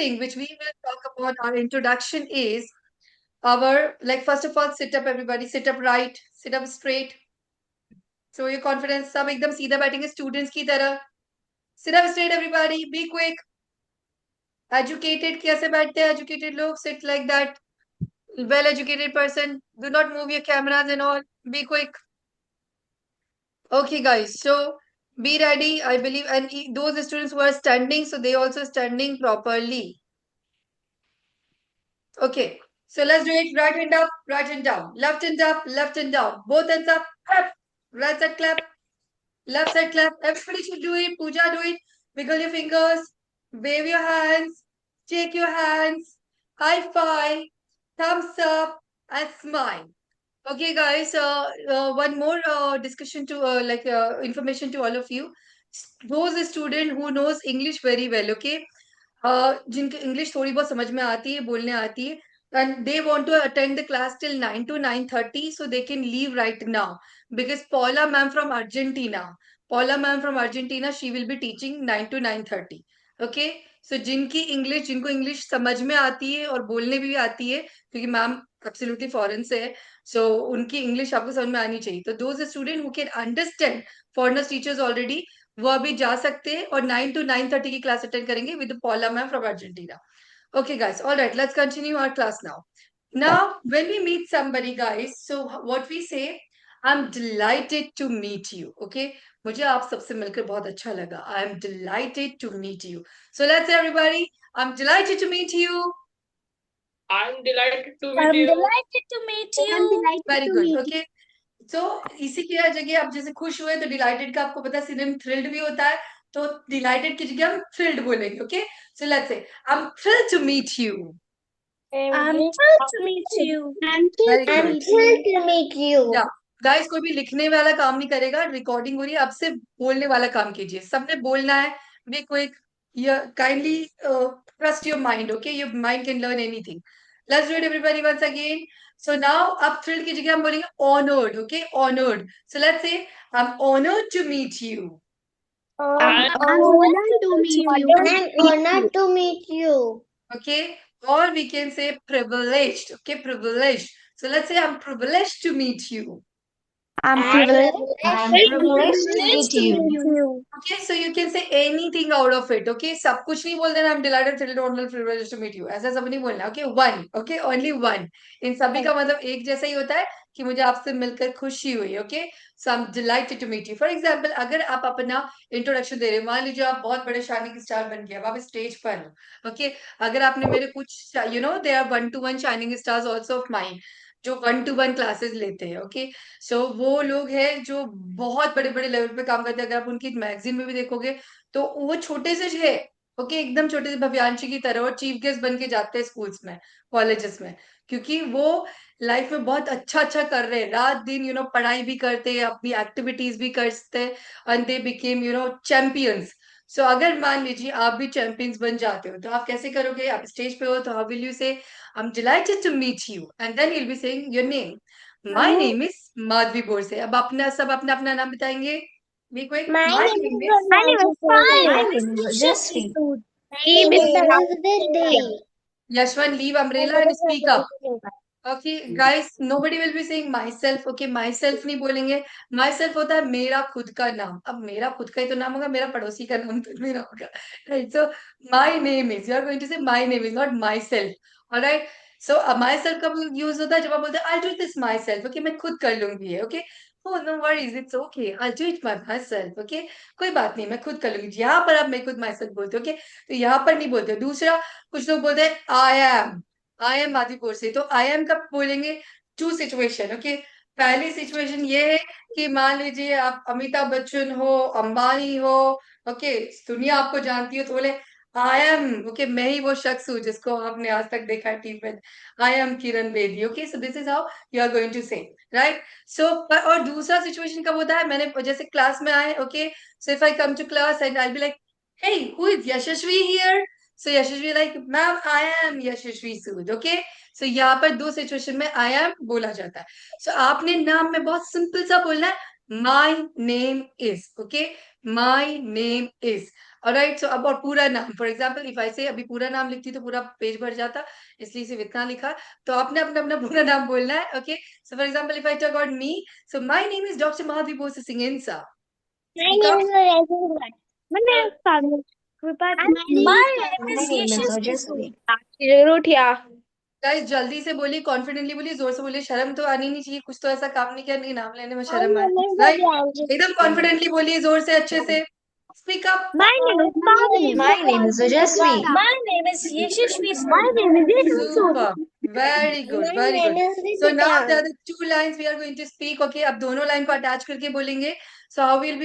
thing which we will talk about our introduction is our, like, first of all, sit up, everybody, sit up right, sit up straight. So your confidence, सब एकदम सीधा बैठेंगे students की तरह. Sit up straight, everybody, be quick. Educated कैसे बैठते हैं educated लोग? Sit like that. Well educated person, do not move your cameras and all. Be quick. Okay, guys. So be ready. I believe, and those students who are standing, so they also standing properly. Okay. So let's do it. Right hand up, right hand down. Left hand up, left hand down. Both hands up. Clap. Right side clap. Left side clap. Everybody should do it. Pooja, do it. Wiggle your fingers. Wave your hands. Shake your hands. High five. Thumbs up. And smile. Okay, guys. One more discussion to information to all of you. Those student who knows English very well. Okay, जिनके English थोड़ी बहुत समझ में आती है, बोलने आती है, and they want to attend the class till 9 to 9:30, so they can leave right now because Paula ma'am from Argentina, she will be teaching 9 to 9:30. Okay, so जिनको इंग्लिश समझ में आती है और बोलने भी आती है, क्योंकि मैम एब्सोल्युटली फॉरेन से है, सो उनकी इंग्लिश आपको समझ में आनी चाहिए. तो those student who can understand foreigners teachers already, वो अभी जा सकते हैं और 9 to 9:30 की क्लास अटेंड करेंगे with पॉला ma'am from Argentina. Okay, guys. All right, let's continue our class now. Now, when we meet somebody, guys, so what we say, I'm delighted to meet you. Okay, मुझे आप सबसे मिलकर बहुत अच्छा लगा. I'm delighted to meet you. So let's say everybody, I'm delighted to meet you. I'm delighted to meet I'm you. delighted to meet you. I'm delighted Very to good. meet Okay. So इसी की जगह आप जैसे खुश हुए तो dilated का आपको पता है सिनोनिम थ्रिल्ड भी होता है, तो डिलाइटेड की जगह हम थ्रिल्ड बोलेंगे. ओके, सो लेट्स से I'm thrilled to meet you. I'm thrilled to meet you. I'm Very thrilled good. to meet you. या गाइस, कोई भी लिखने वाला काम नहीं करेगा, रिकॉर्डिंग हो रही है, अब से बोलने वाला काम कीजिए. सबने बोलना है. Be quick. Kindly trust your mind. Okay, your mind can learn anything. Let's do it everybody once again. So now अब थ्रिल्ड की जगह हम बोलेंगे honoured. Okay, honoured. So let's say I am honoured to meet you. I'm I'm honored to meet you. I'm honored to meet you. Okay, or we can say privileged. Okay, privileged. So let's say I'm privileged to meet you. I'm privileged privileged to meet you. Okay, so you can say anything out of it. Okay, सब कुछ नहीं बोल देना I'm delighted, thrilled, honored, privileged to meet you. ऐसा सब नहीं बोलना. Okay, one. Okay, only one. इन सभी का मतलब एक जैसा ही होता है कि मुझे आपसे मिलकर खुशी हुई. Okay, so I'm delighted to meet you. For example, अगर आप अपना इंट्रोडक्शन दे रहे हो, मान लीजिए आप बहुत बड़े शाइनिंग स्टार बन गए, अब आप स्टेज पर हो. Okay, अगर आपने मेरे कुछ, there are 1-to-1 shining stars also of mine जो 1-to-1 क्लासेस लेते हैं. ओके, सो वो लोग हैं जो बहुत बड़े बड़े लेवल पे काम करते हैं. अगर आप उनकी मैगजीन में भी देखोगे तो वो छोटे से है. ओके, एकदम छोटे से भव्यांशी की तरह, और चीफ गेस्ट बन के जाते हैं स्कूल्स में, कॉलेजेस में, क्योंकि वो लाइफ में बहुत अच्छा अच्छा कर रहे हैं. रात दिन पढ़ाई भी करते हैं, अपनी एक्टिविटीज भी करते हैं, एंड दे बिकेम चैंपियंस. सो अगर मान लीजिए आप भी चैंपियंस बन जाते हो, तो आप कैसे करोगे? आप स्टेज पे हो तो हाउ विल यू से I'm delighted to meet you, and then you'll be saying your name. My name is Madhvi Borse. अब अपना सब अपना अपना नाम बताएंगे. Be quick. My name name is My name is My Yashasvi Sood. name is Elizabeth Day. Yashwan. Leave umbrella and speak up. Okay, guys. Nobody will be saying myself. Okay, myself नहीं बोलेंगे. Myself होता है मेरा खुद का नाम. अब मेरा खुद का ही तो नाम होगा, मेरा पड़ोसी का नाम तो मेरा होगा. Right? So my name is. You are going to say my name is, not myself. All right. So myself कब यूज होता है? जब आप बोलते हैं I'll do this myself. Okay, मैं खुद कर लूंगी है. Okay. Oh, no worries, it's okay. I'll do it by myself. Okay, कोई बात नहीं, मैं खुद कर लूंगी. यहाँ पर आप मैं खुद myself बोलते हो. Okay, तो यहाँ पर नहीं बोलते हो. दूसरा, कुछ लोग बोलते हैं I am माधीपुर से. तो I am कब बोलेंगे? Two situation. ओके, पहली सिचुएशन ये है कि मान लीजिए आप अमिताभ बच्चन हो, अंबानी हो, ओके, दुनिया आपको जानती हो, तो बोले आई एम. ओके, मैं ही वो शख्स हूँ जिसको आपने आज तक देखा है टीवी में. I am Kiran Bedi. Okay, so this is how you are going to say. Right. So और दूसरा सिचुएशन कब होता है? मैंने जैसे क्लास में आए. Okay, so if I come to class and I be like, hey, who is Yashasvi here? So Yashasvi like, ma'am, I am Yashasvi Sood. Okay, so यहाँ पर दो सिचुएशन में I am बोला जाता है. So आपने नाम में बहुत सिंपल सा बोलना है, My name is. Okay, my name is. Alright, so अब और पूरा नाम, फॉर एग्जाम्पल इफ आई से अभी पूरा नाम लिखती तो पूरा पेज भर जाता, इसलिए सिर्फ इतना लिखा। तो आपने अपना अपना पूरा नाम बोलना है। Okay, so for example if I talk about me, so my name is doctor Mahavibhushan Singhensa. My name is Rajesh. My name is Pavni. My name My is name is Ojasvi. Guys जल्दी से बोलिए, कॉन्फिडेंटली बोलिए, जोर से बोलिए, शर्म तो आनी नहीं चाहिए, कुछ तो ऐसा काम नहीं किया नहीं नाम लेने में शर्म आए, राइट? एकदम कॉन्फिडेंटली बोलिए, जोर से, अच्छे से, speak up. My name is Pavni. My name is Ojasvi. My name is Yashasvi. My name is Yashasvi. Super, very good, My very name good. is So now Ritika. the other two lines we are going to speak. Okay, अब दोनों line को attach करके बोलेंगे। So how we will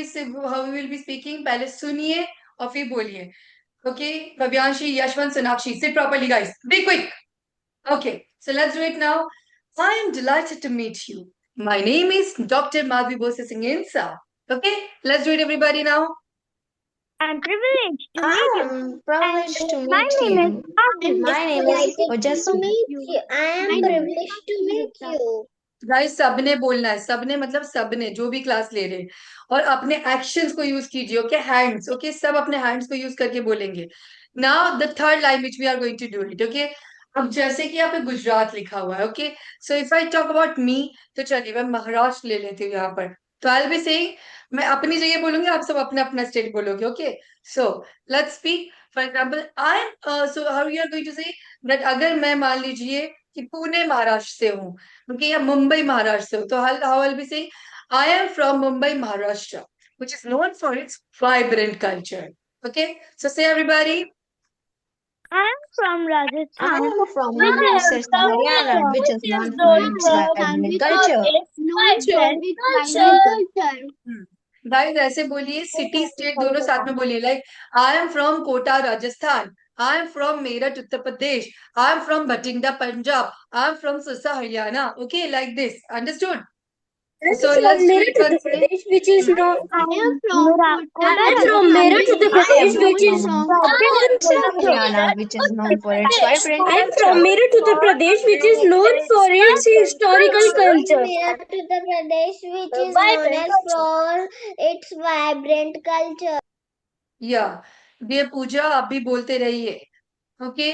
be speaking, पहले सुनिए और फिर बोलिए। Okay, Bhavyanshi, Yashwant, Sonakshi, sit properly, guys. Be quick. Okay, so let's do it now. I am delighted to meet you. My name is Dr. Madhvi Bose Singhensa. Okay, let's do it, everybody now. I'm privileged to meet you. I'm privileged to My meet name is you. Pavni. My name is Ojasvi. I am privileged to meet you. Guys सबने बोलना है, सबने मतलब सबने जो भी class ले रहे हैं, और अपने एक्शंस को यूज कीजिए। ओके, हैंड्स, ओके, सब अपने हैंड्स को यूज करके बोलेंगे। Now the third line which we are going to do it. Okay, अब जैसे कि यहाँ पे गुजरात लिखा हुआ है, okay, so if I talk about me, तो चलिए मैं महाराष्ट्र ले लेती हूँ यहाँ पर। तो आई विल बी सेइंग, मैं अपनी जगह बोलूंगी, आप सब अपना अपना स्टेट बोलोगे। Okay, so let's speak. For example I am, so how you are going to say that, अगर मैं मान लीजिए कि पुणे महाराष्ट्र से हूँ, okay, या मुंबई महाराष्ट्र से हो, तो how I'll be saying, I am from Mumbai, Maharashtra, which is known for its vibrant culture. Okay, so say everybody. I'm from I Rajasthan. am from Which is Amritsar, Haryana, which is known for its vibrant culture. Guys ऐसे बोलिए, city state दोनों साथ में बोलिए, like I am from Kota Rajasthan, I am from Meerut Uttar Pradesh, I am from Bathinda Punjab, I am from Sirsa Haryana. Okay, like this, understood? So let's do it once again. which is known. I am from Meerut, Uttar Pradesh, which is Haryana, which is known for its vibrant I'm from culture. Meerut, Uttar Pradesh, which is known for its historical culture. Meerut, Uttar Pradesh, which is known as for its vibrant culture. या dear पूजा, आप भी बोलते रहिए। Okay,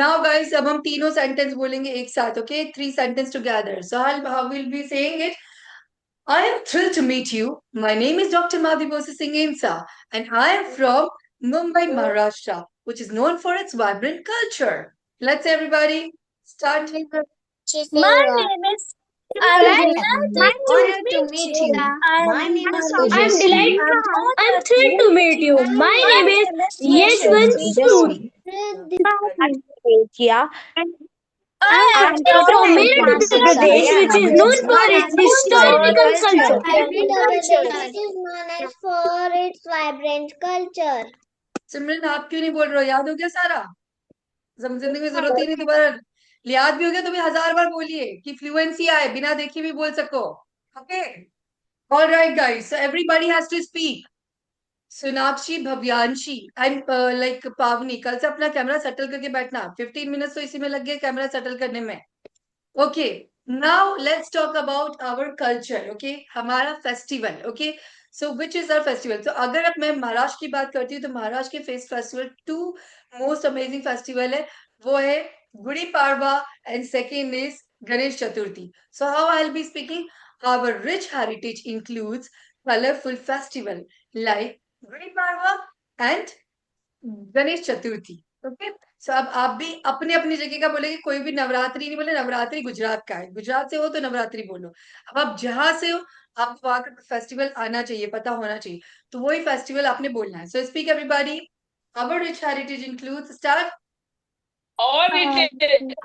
now guys अब हम तीनों sentence बोलेंगे एक साथ। Okay, 3 sentence together. So how we'll be saying it. I am thrilled to meet you. My name is Dr. Madhi Bose Singhensa, and I am from Mumbai, Maharashtra, which is known for its vibrant culture. Let's everybody start. My name is. I'm honored to meet you. My name is I'm Ojasvi. delighted. I'm thrilled to meet you. My name is Yashwant Sood. I'm from Meerut, Uttar Pradesh, which is known for its historical culture. Uttar Pradesh is known as for its vibrant culture. सिमरन आप क्यों नहीं बोल रहे हो? याद हो गया सारा? जिंदगी में जरूरत ही नहीं दोबारा, याद भी हो गया तो भी 1000 बार बोलिए कि फ्लुएंसी आए, बिना देखे भी बोल सको। Okay, alright guys, so everybody has to speak. Sonakshi, Bhavyanshi and like Pavani, कल से अपना कैमरा सेटल करके बैठना। 15 मिनट्स तो इसी में लग गए कैमरा सेटल करने में। Okay, now let's talk about our culture. Okay, हमारा festival. Okay, so which is our festival? तो अगर अब मैं महाराष्ट्र की बात करती हूँ, तो महाराष्ट्र के फेस्टिवल 2 मोस्ट अमेजिंग फेस्टिवल है, वो है Gudi Padwa and second is Ganesh Chaturthi. So how I will be speaking, our rich heritage includes colourful festival like Gudi Padwa and Ganesh Chaturthi. Okay, so अब आप भी अपने अपनी जगह का बोलेंगे, कोई भी नवरात्रि नहीं बोले, नवरात्रि गुजरात का है, गुजरात से हो तो नवरात्रि बोलो। अब आप जहां से हो, आपको वहां का फेस्टिवल आना चाहिए, पता होना चाहिए, तो वही फेस्टिवल आपने बोलना है। So speak everybody, our rich heritage includes, start. Our rich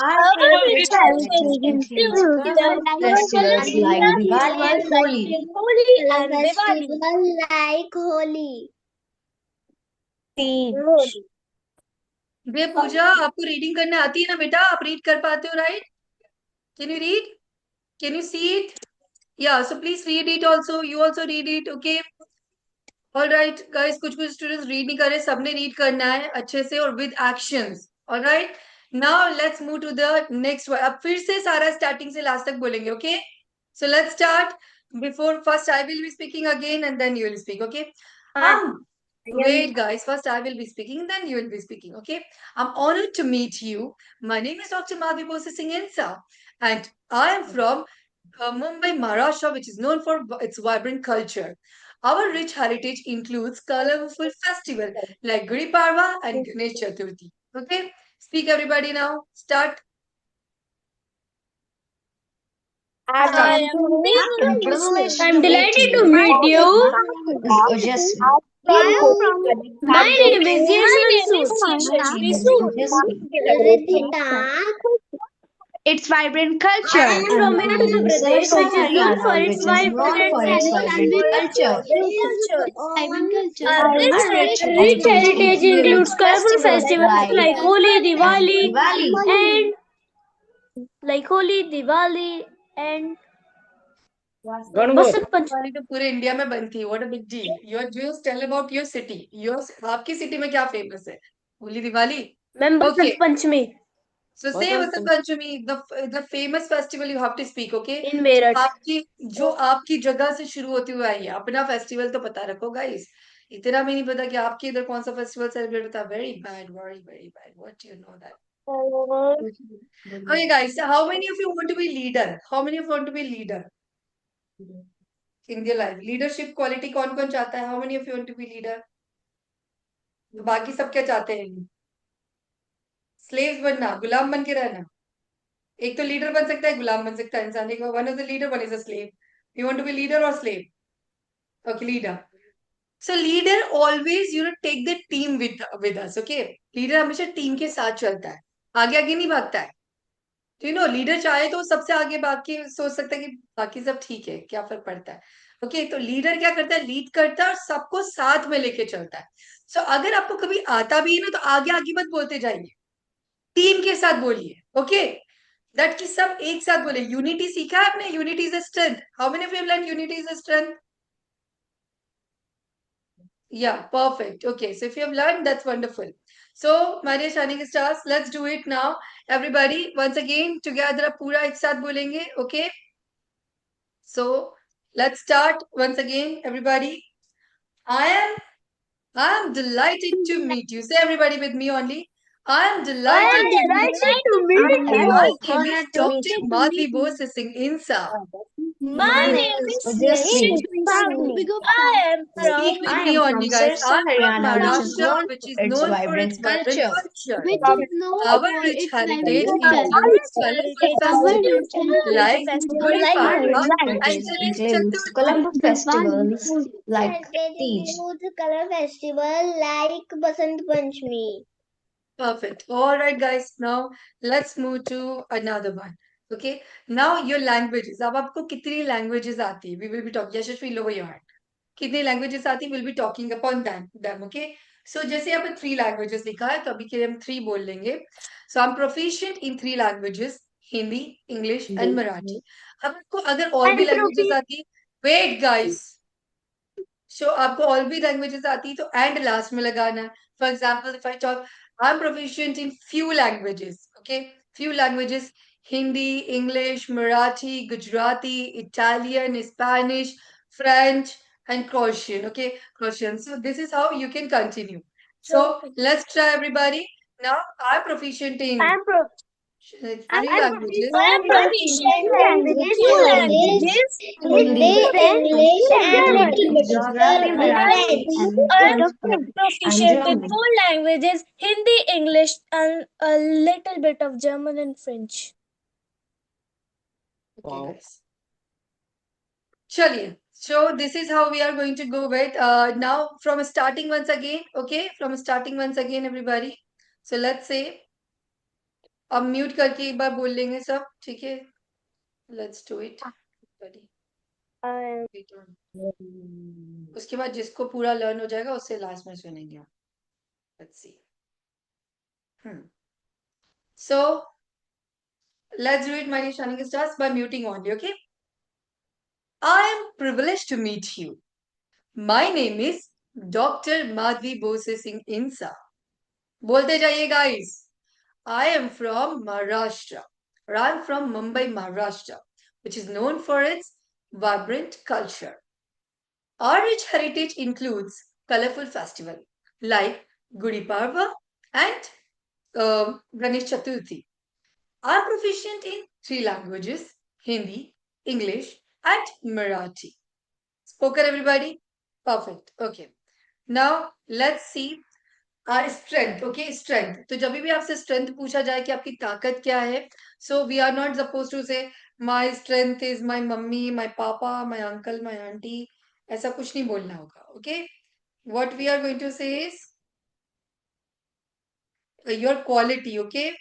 Our rich heritage includes colorful festivals like Diwali and Holi. Festival like Holi. ये पूजा, आपको रीडिंग करने आती है ना बेटा? आप रीड कर पाते हो, right? Can you read? Can you see it? Yeah, so please read it also, you also read it. Okay, alright guys, कुछ कुछ स्टूडेंट्स रीड नहीं कर रहे, सबने रीड करना है अच्छे से और with actions. Alright, now let's move to the next word. अब फिर से सारा स्टार्टिंग से लास्ट तक बोलेंगे। Okay, so let's start. before first I will be speaking again and then you will speak, okay? Wait, guys. First, I will be speaking, then you will be speaking. Okay. I'm honored to meet you. My name is Dr. Madhvi Bose Singh Insa, and I am from Mumbai, Maharashtra, which is known for its vibrant culture. Our rich heritage includes colorful festivals like Gudi Padwa and Ganesh Chaturthi. Okay. Speak, everybody now. Start. I'm privileged I'm to meet delighted to you. meet you. Ojasvi. My name is Yashasvi Sood. Riddhita. Its vibrant culture. I'm from Madhya Pradesh, which is known for its vibrant culture. Our Rich rich heritage includes colorful festivals like like Holi, Diwali. Diwali, and Gangaur Basant Panchami. वाली तो पूरे India में बनती है. What a big deal. Your just tell about your city. आपकी city में क्या famous है? Holi, Diwali. Ma'am, Okay. Basant Panchami So say Vasant Panchami, the famous festival you have to speak, okay? in Meerut. जो आपकी जगह से शुरू होती हुई आई है. अपना फेस्टिवल तो पता रखो गाइस. इतना भी नहीं पता कि आपके इधर कौन सा फेस्टिवल सेलिब्रेट होता है. Very bad, very very bad. What do you know that? Okay guys, so how many of you want to be leader? How many of you want to be leader in your life? Leadership quality कौन कौन चाहता है? How many of you want to be leader? तो बाकी सब क्या चाहते हैं? Slaves बनना, गुलाम बन के रहना. एक तो लीडर बन सकता है, गुलाम बन सकता है इंसान. एक one is a leader, one is a slave. You want to be leader और slave? Okay, leader. So leader always take the team with us. Okay, leader हमेशा टीम के साथ चलता है, आगे आगे नहीं भागता है. लीडर चाहे तो सबसे आगे भाग के सोच सकता है कि बाकी सब ठीक है, क्या फर्क पड़ता है. ओके, तो लीडर क्या करता है? लीड करता है और सबको साथ में लेके चलता है. सो अगर आपको कभी आता भी है ना, तो आगे आगे मत बोलते जाइए, टीम के साथ बोलिए. ओके, दैट कि सब एक साथ बोले. यूनिटी सीखा है आपने? Unity is a strength. How many of you learn unity is a strength? Yeah, perfect. Okay, so if you have learned, that's wonderful. So, my dear shining stars, let's do it now. Everybody, once again, together आप पूरा एक साथ बोलेंगे. Okay, so let's start once again. Everybody, I am delighted to meet you. Say everybody with me only. I am delighted to meet you. to meet My name is Dr. Madhvi Bose Singh Insa. My name is Ojasvi. I am Speak from with me only, guys. Sirsa, I'm from Haryana, Maharashtra, which is known for its vibrant culture. Our rich heritage includes colorful festivals like Gudi Padwa and Ganesh includes Chaturthi. Colombo festivals like Heritage Tej. includes color festival like Basant Panchami. Perfect. All right, guys. Now let's move to another one. Okay. Now your languages. अब आपको कितनी languages आती है? We will be talking. Yashashvi, lower your hand. कितनी languages आती है? We'll be talking upon them. Okay. So जैसे यहाँ पे 3 languages लिखा है, तो अभी के लिए हम 3 बोल लेंगे. So I'm proficient in 3 languages: Hindi, English and Marathi. अब आपको अगर और भी languages आती है, wait guys. So आपको और भी languages आती है तो and last में लगाना है. For example, if I talk, I'm proficient in few languages. Okay, few languages: Hindi, English, Marathi, Gujarati, Italian, Spanish, French, and Croatian. Okay, Croatian. So this is how you can continue. So let's try, everybody. Now I'm proficient in three languages. I am proficient in two languages. Hindi, English, and little bit of Gujarati, Marathi, French. I am and proficient in German. 4 languages: Hindi, English, and a little bit of German and French. Okay, guys. Chaliye. So this is how we are going to go with now from starting once again. Okay, from starting once again, everybody. So let's say अब mute करके एक बार बोल लेंगे सब, ठीक है? Let's do it. Wait on. उसके बाद जिसको पूरा लर्न हो जाएगा उससे लास्ट में सुनेंगे आप. Let's see. So let's do it, my dear shining stars, by muting only. Okay. I am privileged to meet you. My name is Dr. Madhvi Bose Singh Insa. बोलते जाइए guys. I am from Maharashtra, or I'm from Mumbai, Maharashtra, which is known for its vibrant culture. Our rich heritage includes colorful festivals like Gudi Parva and Ganesh Chaturthi. Are proficient in 3 languages: Hindi, English, and Marathi. Spoken, everybody? Perfect. Okay. Now, let's see our strength. Okay, strength. तो जब भी आपसे strength पूछा जाए कि आपकी ताकत क्या है, so we are not supposed to say my strength is my mummy, my papa, my uncle, my auntie. ऐसा कुछ नहीं बोलना होगा. Okay. What we are going to say is your quality. Okay.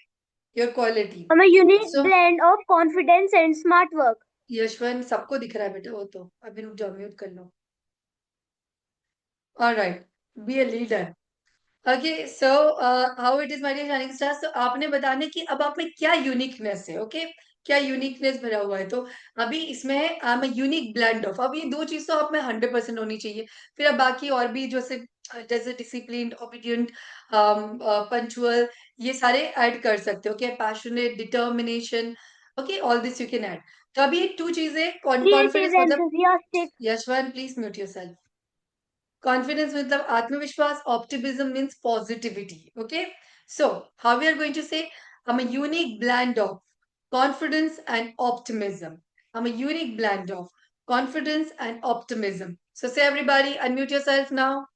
Your quality. I'm a unique So, blend of confidence and smart work. Yashwant सबको दिख रहा है बेटा वो तो अभी रुक जाओ म्यूट कर लो. All right, be a leader. Okay, so how it is, my dear shining stars? So आपने बताने कि अब आप में क्या यूनिकनेस है. ओके, क्या यूनिकनेस भरा हुआ है. तो अभी इसमें है I am unique blend of. अब ये 2 चीज तो आप में 100% होनी चाहिए. फिर अब बाकी और भी जैसे डिसिप्लिन, ओबीडियंट, पंचुअल, ये सारे ऐड कर सकते हो. Okay, passionate, determination. Okay, all this you can add. तो अभी 2 चीजें Creative, कॉन्फिडेंस मतलब enthusiastic. Yashwant please mute yourself. Confidence मतलब आत्मविश्वास, optimism means positivity. Okay, so how we are going to say I'm a unique blend of confidence and optimism. I'm a unique blend of confidence and optimism. So say everybody, unmute yourself now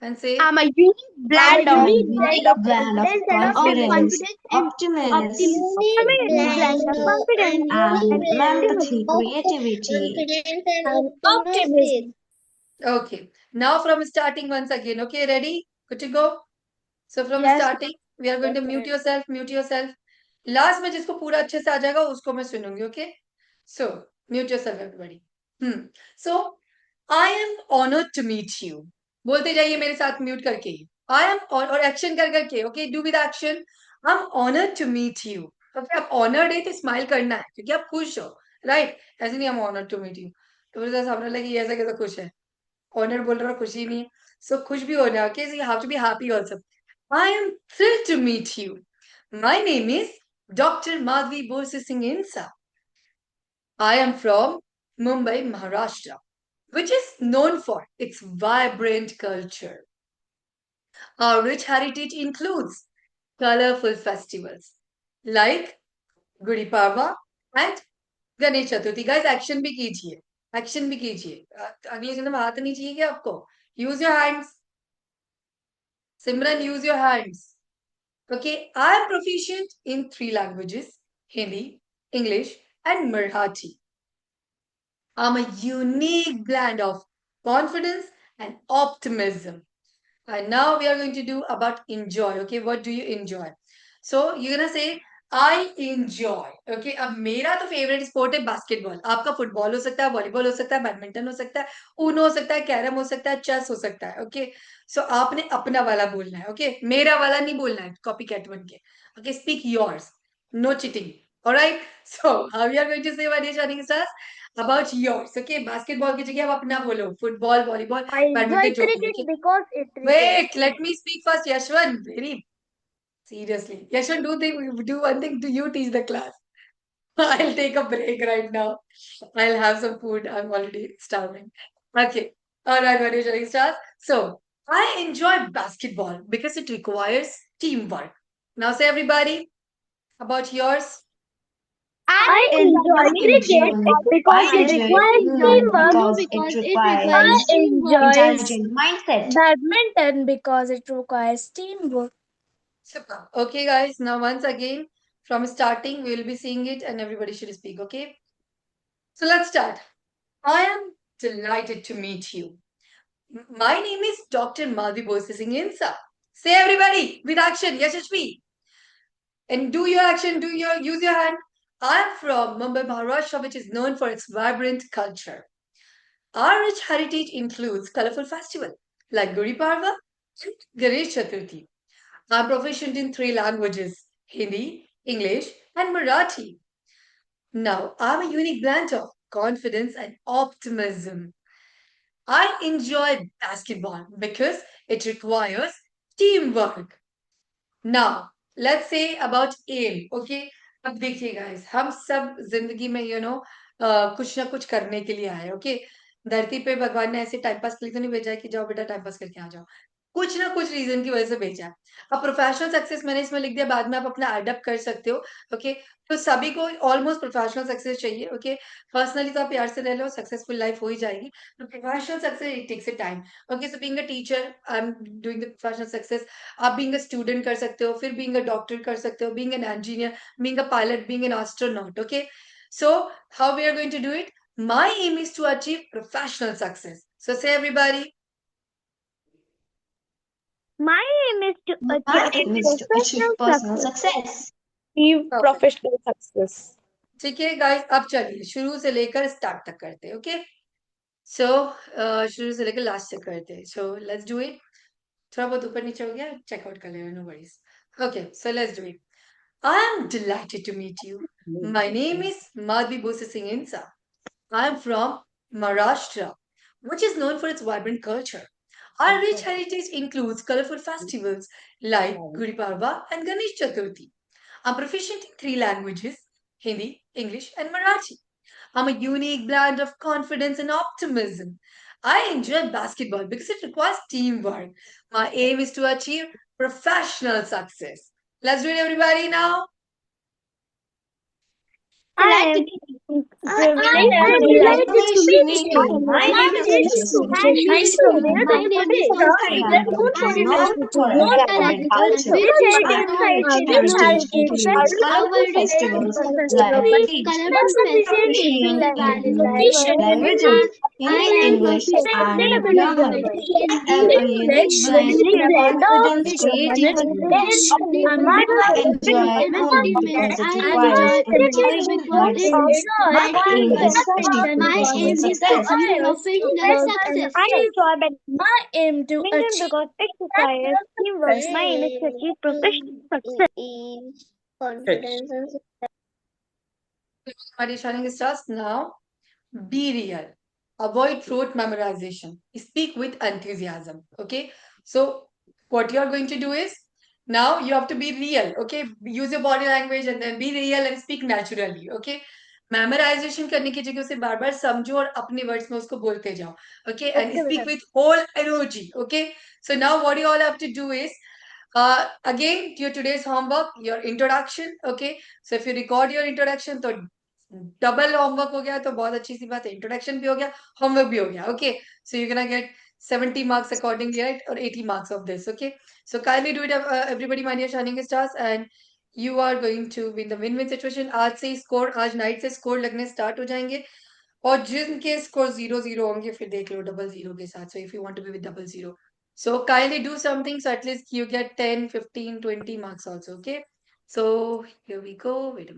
and say I'm a unique blend I'm of a blend of blend of confidence and confidence, and optimism, optimism. I'm a Unique unique blend blend of of confidence and and empathy, optimism. creativity. confidence and Optimism. okay. Now from starting once again. Okay, ready? Good to go? So from Yes. starting, we are going to mute yourself, mute yourself. Last में जिसको पूरा अच्छे से आ जाएगा उसको मैं सुनूंगी. Okay? So mute yourself, everybody. So I am honored to meet you. बोलते जाइए मेरे साथ म्यूट करके. I am और एक्शन कर करके. Okay, do with action. I'm honored to meet you. Okay, आप honored है तो स्माइल करना है क्योंकि आप खुश हो, right? ऐसे नहीं I'm honored to meet you. तो मेरे सामने लगी ऐसा कैसा खुश है. Honored बोल रहा खुशी नहीं है. So खुश भी होना है. Okay, so you have to be happy also. I am thrilled to meet you. My name is Dr. Madhvi Borse Singh Insa. I am from Mumbai, Maharashtra, which is known for its vibrant culture. Our rich heritage includes colorful festivals like Gudi Padwa and Ganesh Chaturthi. Guys, action भी कीजिए. Action भी कीजिए. अगले जन्म हाथ नहीं चाहिए क्या आपको? Use your hands. Simran, use your hands. Okay, I am proficient in 3 languages: Hindi, English, and Marathi. I'm a unique blend of confidence and optimism. And now we are going to do about enjoy. Okay, what do you enjoy? So you're gonna say I enjoy. Okay, अब मेरा तो favourite sport है basketball. आपका football हो सकता है, volleyball हो सकता है, बैडमिंटन हो सकता है, ऊनो हो सकता है, कैरम हो सकता है, चेस हो सकता है. ओके, सो आपने अपना वाला बोलना है. ओके, मेरा वाला नहीं बोलना है कॉपी कैट बन के. Okay, speak yours, no cheating. Alright, so we are going to say what is shining stars about yours. Okay, basketball की जगह आप अपना बोलो. Football, volleyball, I enjoy badminton जो भी. cricket Okay, because it wait, let me speak first. Yashwant, very seriously. Yashwant, do one thing. Do you teach the class? I'll take a break right now. I'll have some food. I'm already starving. Okay. All right, what is shining stars? So I enjoy basketball because it requires teamwork. Now say everybody about yours. I enjoy cricket because I it enjoy requires Uno teamwork. because it I requires enjoy intelligent mindset. badminton because it requires teamwork. Super. Okay, guys. Now, once again, from starting, we will be seeing it and everybody should speak. Okay. So let's start. I am delighted to meet you. My name is Dr. Madhi Bose Singh Insa. Say everybody with action. Yashashvi. And do your action. Use your hand. I am from Mumbai, Maharashtra, which is known for its vibrant culture. Our rich heritage includes colorful festivals like Gudi Parva and Ganesh Chaturthi. I'm proficient in 3 languages: Hindi, English, and Marathi. Now, I'm a unique blend of confidence and optimism. I enjoy basketball because it requires teamwork. Now, let's say about aim. Okay, अब देखिए guys, हम सब जिंदगी में कुछ ना कुछ करने के लिए आए, ओके। धरती पे भगवान ने ऐसे टाइम पास के लिए तो नहीं भेजा है कि जाओ बेटा टाइम पास करके आ जाओ। कुछ ना कुछ रीजन की वजह से भेजा है। अब प्रोफेशनल सक्सेस मैंने इसमें लिख दिया, बाद में आप अपना एडअप कर सकते हो, ओके। तो सभी को ऑलमोस्ट प्रोफेशनल सक्सेस चाहिए, ओके। पर्सनली तो आप प्यार से रह लो, सक्सेसफुल लाइफ हो ही जाएगी। तो professional success it takes a time, okay. So being a teacher I am doing the professional success. आप बीइंग अ स्टूडेंट कर सकते हो, फिर बीइंग अ डॉक्टर कर सकते हो, being an engineer, being a pilot, being an astronaut, okay. So how we are going to do it? My aim is to achieve professional success. So say everybody. My aim is to My aim is to achieve personal success. Achieve Perfect. professional success. ठीक है guys, अब चलिए शुरू से लेकर start तक करते हैं, ओके। सो शुरू से लेकर लास्ट तक करते हैं। So let's do it. थोड़ा बहुत ऊपर नीचे हो गया, चेकआउट कर लेना, no worries. Okay, so let's do it. I am delighted to meet you. My name is Madhvi Bose Singh Insa. I am from Maharashtra, which is known for its vibrant culture. Our rich heritage includes colorful festivals like Gudi Padwa and Ganesh Chaturthi. I'm proficient in 3 languages: Hindi, English, and Marathi. I'm a unique blend of confidence and optimism. I enjoy basketball because it requires teamwork. My aim is to achieve professional success. Let's do it, everybody, now. I am privileged I am and delighted delighted to to meet meet you. you. My name is Jessy. I'm from Madhya Pradesh. I'm known for our vibrant culture. Rich Our heritage heritage includes includes colorful festivals like Eid. I'm proficient in 3 languages: Hindi, English, and Marathi. I have a unique blend of confidence, creativity, and I enjoy home because it requires dedication and hard work. My aim is to achieve professional success. I enjoy my aim to achieve because it requires teamwork. My aim is to achieve professional success. Is confidence and Hare shining stars, now be real. Avoid rote memorization. Speak with enthusiasm. Okay. So what you are going to do is, now you have to be real. Okay. Use your body language and then be real and speak naturally. Okay. Memorisation करने की जगह उसे बार बार समझो और अपने words में उसको बोलते जाओ. Okay. And speak with whole energy. Okay. So now what you all have to do is, again, your today's homework, your introduction. Okay. So if you record your introduction, तो डबल होमवर्क हो गया, तो बहुत अच्छी सी बात है, introduction भी हो गया, होमवर्क भी हो गया. Okay, so you can get 70 marks accordingly, right? Or 80 marks of this. Okay, so kindly do it, everybody, my dear shining stars, and you are going to be in the win-win situation. आज से score, आज night से score लगने start हो जाएंगे, और जिनके score 0-0 होंगे फिर देख लो डबल जीरो के साथ. So if you want to be with double zero, so kindly do something so at least you get 10, 15, 20 marks also. Okay, so here we go. Wait a minute.